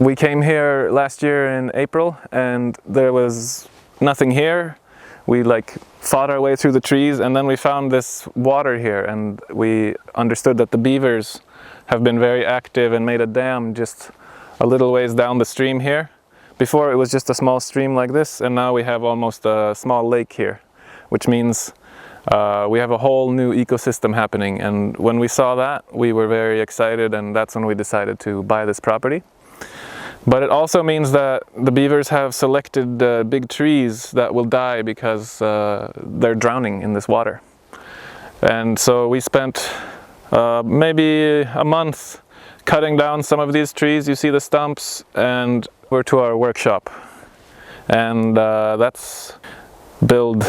We came here last year in April and there was nothing here. We fought our way through the trees and then we found this water here, and we understood that the beavers have been very active and made a dam just a little ways down the stream here. Before it was just a small stream like this, and now we have almost a small lake here, which means we have a whole new ecosystem happening. And when we saw that, we were very excited, and that's when we decided to buy this property. But it also means that the beavers have selected big trees that will die because they're drowning in this water. And so we spent maybe a month cutting down some of these trees. You see the stumps, and we're to our workshop. And that's build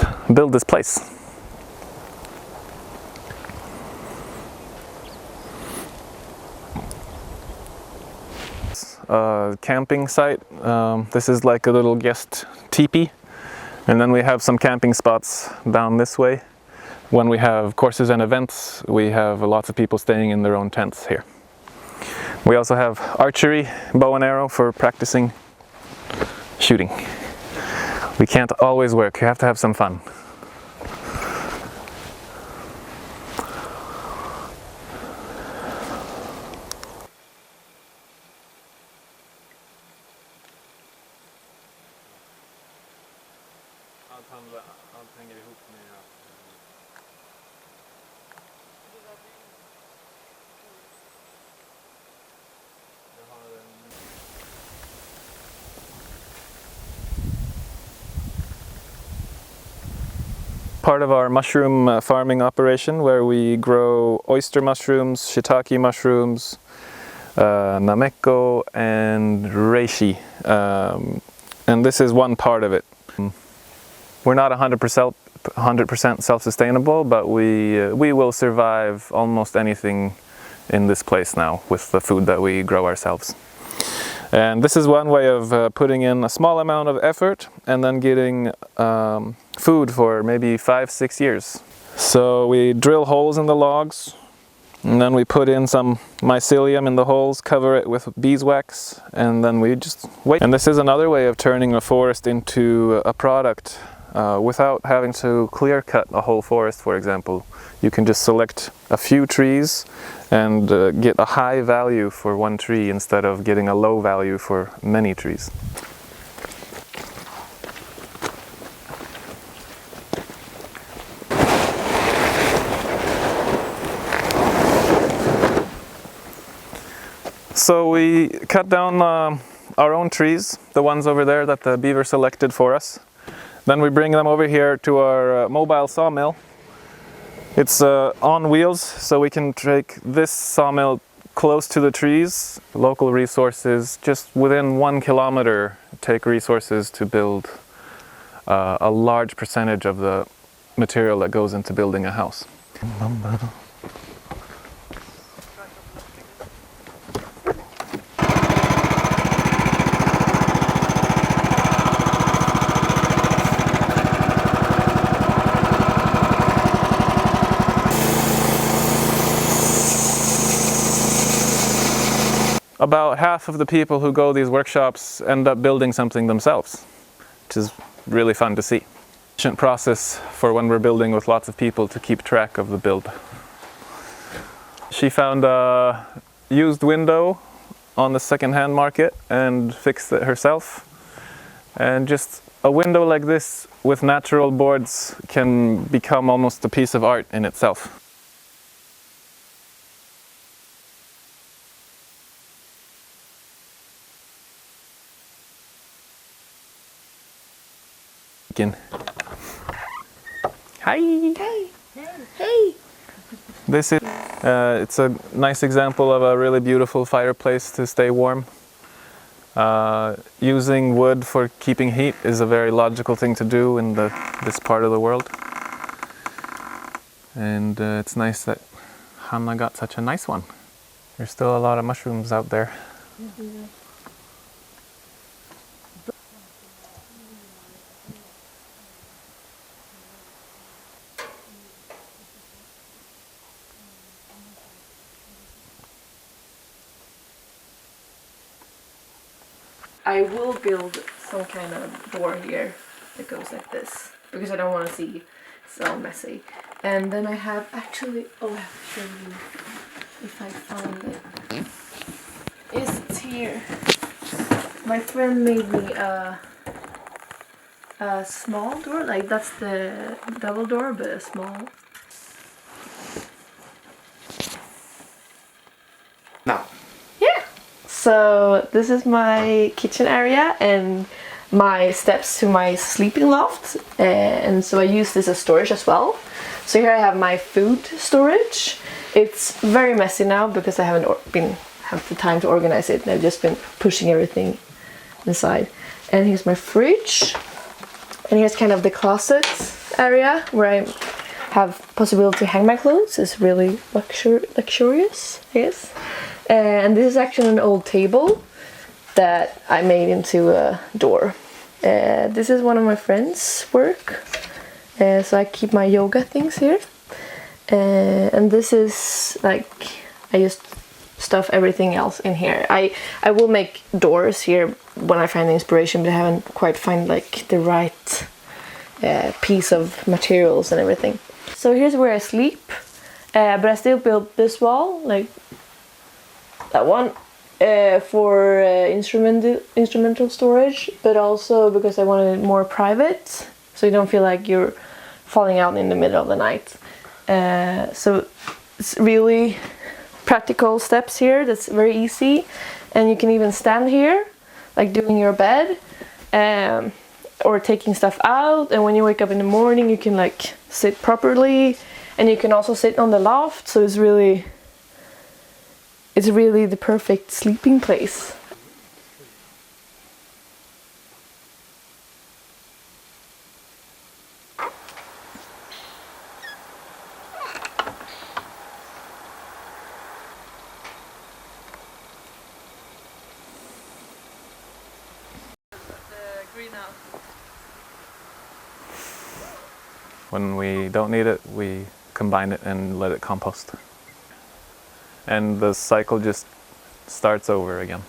this place. Camping site. This is like a little guest teepee, and then we have some camping spots down this way. When we have courses and events, we have lots of people staying in their own tents here. We also have archery, bow and arrow for practicing shooting. We can't always work, you have to have some fun. Part of our mushroom farming operation, where we grow oyster mushrooms, shiitake mushrooms, nameko and reishi, and this is one part of it. We're not 100% self-sustainable, but we will survive almost anything in this place now with the food that we grow ourselves. And this is one way of putting in a small amount of effort and then getting food for maybe 5-6 years. So we drill holes in the logs, and then we put in some mycelium in the holes, cover it with beeswax, and then we just wait. And this is another way of turning a forest into a product without having to clear cut a whole forest, for example. You can just select a few trees and get a high value for one tree instead of getting a low value for many trees. So we cut down our own trees, the ones over there that the beaver selected for us. Then we bring them over here to our mobile sawmill. It's on wheels, so we can take this sawmill close to the trees. Local resources, just within 1 kilometer, take resources to build a large percentage of the material that goes into building a house. About half of the people who go these workshops end up building something themselves, which is really fun to see. Efficient process for when we're building with lots of people to keep track of the build. She found a used window on the second-hand market and fixed it herself. And just a window like this with natural boards can become almost a piece of art in itself. Hi! Hey! Hey! This is it's a nice example of a really beautiful fireplace to stay warm. Using wood for keeping heat is a very logical thing to do in this part of the world. And it's nice that Hanna got such a nice one. There's still a lot of mushrooms out there. Mm-hmm. I will build some kind of door here that goes like this because I don't want to see so messy. And then I have actually, I have to show you if I find it. It's here. My friend made me a small door, like that's the double door, but a small. Now. Yeah. So this is my kitchen area and my steps to my sleeping loft, and so I use this as storage as well. So here I have my food storage. It's very messy now because I haven't have the time to organize it, and I've just been pushing everything inside. And here's my fridge, and here's kind of the closet area where I have possibility to hang my clothes. It's really luxurious, I guess. And this is actually an old table that I made into a door. This is one of my friends' work, so I keep my yoga things here. And this is like, I just stuff everything else in here. I will make doors here when I find the inspiration, but I haven't quite found like the right piece of materials and everything. So here's where I sleep, but I still built this wall, like that one, for instrumental storage, but also because I wanted it more private, so you don't feel like you're falling out in the middle of the night. So it's really practical steps here that's very easy, and you can even stand here like doing your bed, or taking stuff out, and when you wake up in the morning you can like sit properly, and you can also sit on the loft, so it's really the perfect sleeping place. When we don't need it, we combine it and let it compost. And the cycle just starts over again.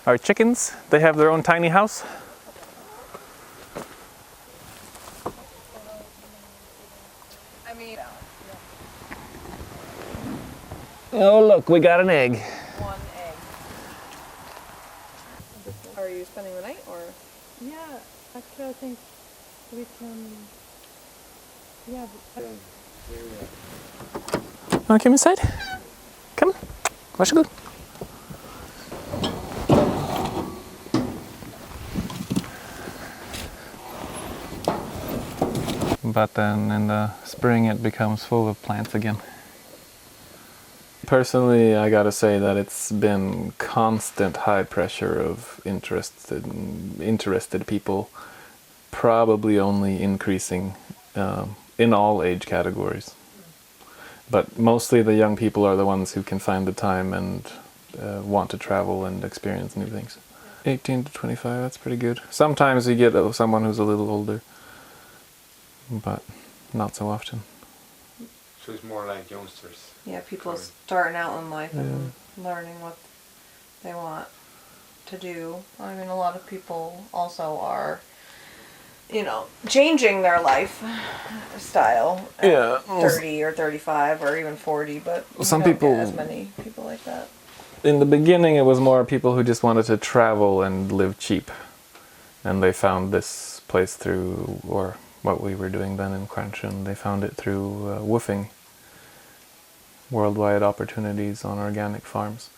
Our chickens, they have their own tiny house. Oh look, we got an egg. One egg. Are you spending the night or? Yeah, actually I think we can. Yeah. Wanna come inside? Come. Varsågod. But then in the spring it becomes full of plants again. Personally, I gotta say that it's been constant high pressure of interested people, probably only increasing in all age categories. But mostly the young people are the ones who can find the time and want to travel and experience new things. 18 to 25, that's pretty good. Sometimes you get someone who's a little older, but not so often. So it's more like youngsters. Yeah, people starting out in life and learning what they want to do. I mean, a lot of people also are, changing their life style at 30 or 35 or even 40, but some don't people, get as many people like that. In the beginning, it was more people who just wanted to travel and live cheap. And they found this place through, or what we were doing then in Kvarnsjön, they found it through woofing. Worldwide opportunities on organic farms.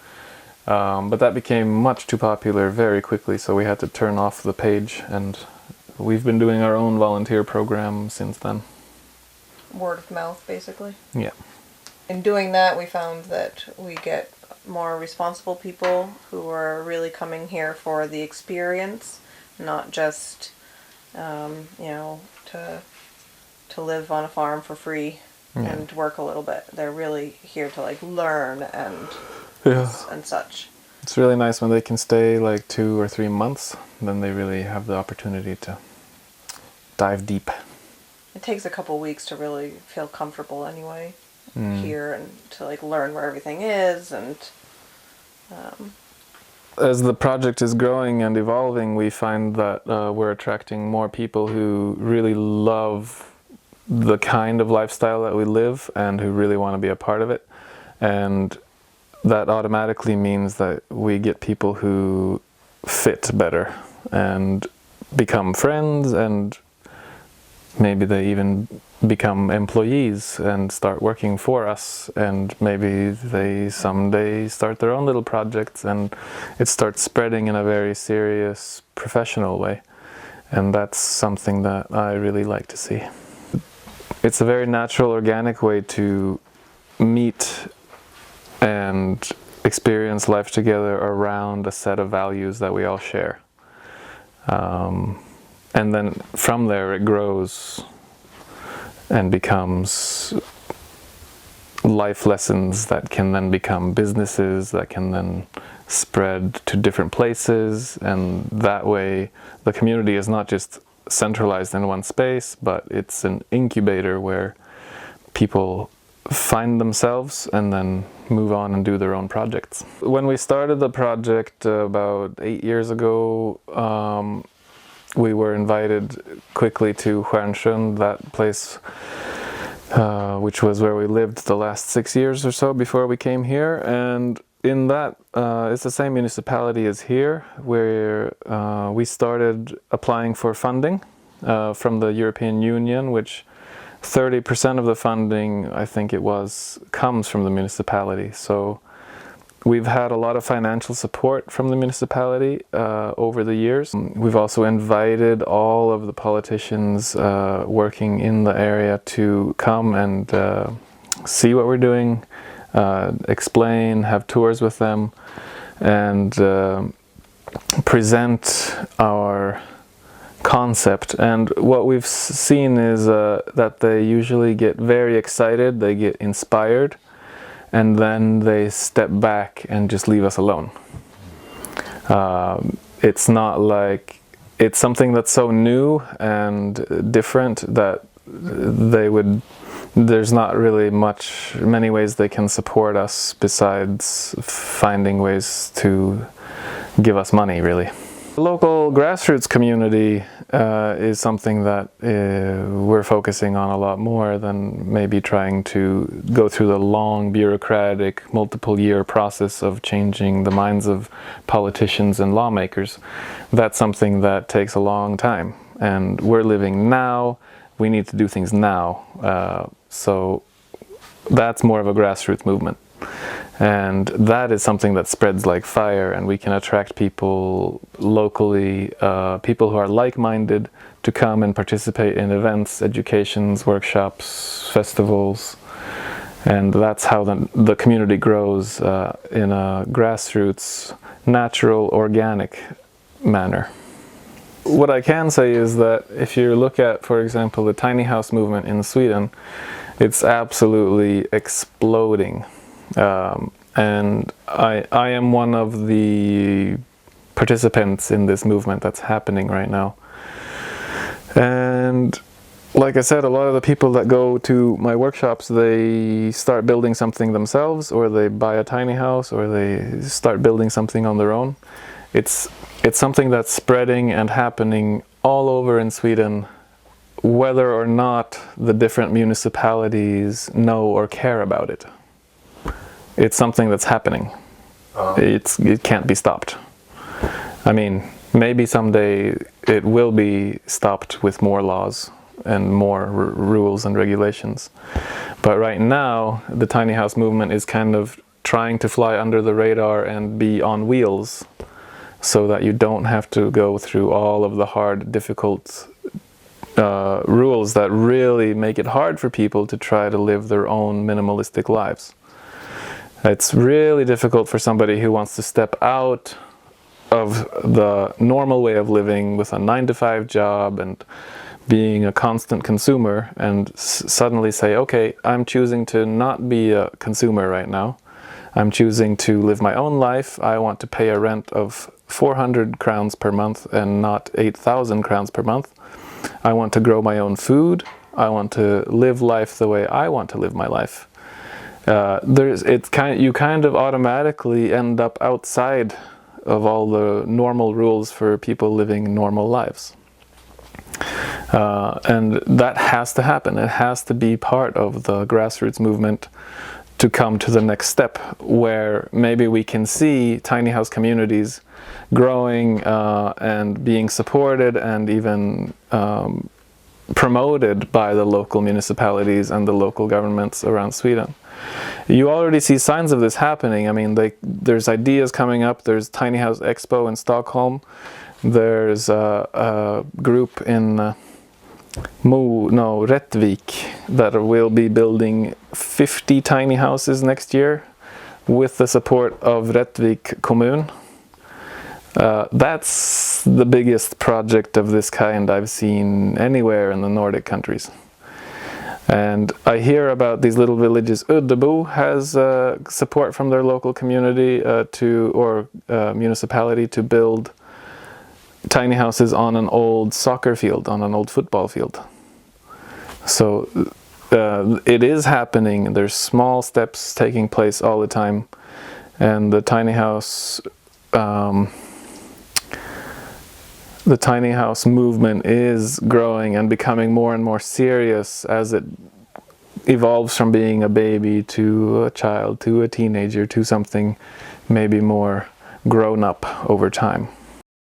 But that became much too popular very quickly, so we had to turn off the page, and we've been doing our own volunteer program since then. Word of mouth, basically. Yeah. In doing that, we found that we get more responsible people who are really coming here for the experience, not just, to live on a farm for free. Yeah. And work a little bit. They're really here to like learn and such. It's really nice when they can stay like 2 or 3 months. Then they really have the opportunity to dive deep. It takes a couple weeks to really feel comfortable anyway. here and to like learn where everything is and. As the project is growing and evolving, we find that we're attracting more people who really love the kind of lifestyle that we live and who really want to be a part of it. And that automatically means that we get people who fit better and become friends, and maybe they even become employees and start working for us, and maybe they someday start their own little projects and it starts spreading in a very serious professional way. And that's something that I really like to see. It's a very natural, organic way to meet and experience life together around a set of values that we all share. And then from there it grows and becomes life lessons that can then become businesses that can then spread to different places. And that way the community is not just centralized in one space, but it's an incubator where people find themselves and then move on and do their own projects. When we started the project about 8 years ago, we were invited quickly to Stjärnsjön, that place which was where we lived the last 6 years or so before we came here. And in that, it's the same municipality as here, where we started applying for funding from the European Union, which 30% of the funding, I think it was, comes from the municipality. So we've had a lot of financial support from the municipality over the years. We've also invited all of the politicians working in the area to come and see what we're doing, explain, have tours with them, and present our concept. And what we've seen is that they usually get very excited, they get inspired, and then they step back and just leave us alone. It's not like, it's something that's so new and different that there's not really many ways they can support us besides finding ways to give us money, really. The local grassroots community is something that we're focusing on a lot more than maybe trying to go through the long bureaucratic multiple-year process of changing the minds of politicians and lawmakers. That's something that takes a long time, and we're living now. We need to do things now, so that's more of a grassroots movement. And that is something that spreads like fire, and we can attract people locally, people who are like-minded, to come and participate in events, educations, workshops, festivals. And that's how the community grows in a grassroots, natural, organic manner. What I can say is that if you look at, for example, the tiny house movement in Sweden, it's absolutely exploding. And I am one of the participants in this movement that's happening right now. And like I said, a lot of the people that go to my workshops, they start building something themselves, or they buy a tiny house, or they start building something on their own. It's something that's spreading and happening all over in Sweden, whether or not the different municipalities know or care about it. It's something that's happening. It can't be stopped. I mean, maybe someday it will be stopped with more laws and more rules and regulations. But right now, the tiny house movement is kind of trying to fly under the radar and be on wheels, so that you don't have to go through all of the hard, difficult rules that really make it hard for people to try to live their own minimalistic lives. It's really difficult for somebody who wants to step out of the normal way of living with a 9-to-5 job and being a constant consumer, and suddenly say, okay, I'm choosing to not be a consumer right now. I'm choosing to live my own life. I want to pay a rent of 400 crowns per month and not 8,000 crowns per month. I want to grow my own food. I want to live life the way I want to live my life. you kind of automatically end up outside of all the normal rules for people living normal lives. And that has to happen. It has to be part of the grassroots movement to come to the next step, where maybe we can see tiny house communities growing and being supported and even promoted by the local municipalities and the local governments around Sweden. You already see signs of this happening. I mean, there's ideas coming up. There's Tiny House Expo in Stockholm. There's a group in Rättvik that will be building 50 tiny houses next year with the support of Rättvik kommun. That's the biggest project of this kind I've seen anywhere in the Nordic countries. And I hear about these little villages. Uddebo has support from their local community or municipality to build tiny houses on an old soccer field, on an old football field. So it is happening. There's small steps taking place all the time, and the tiny house movement is growing and becoming more and more serious as it evolves from being a baby to a child to a teenager to something maybe more grown up over time.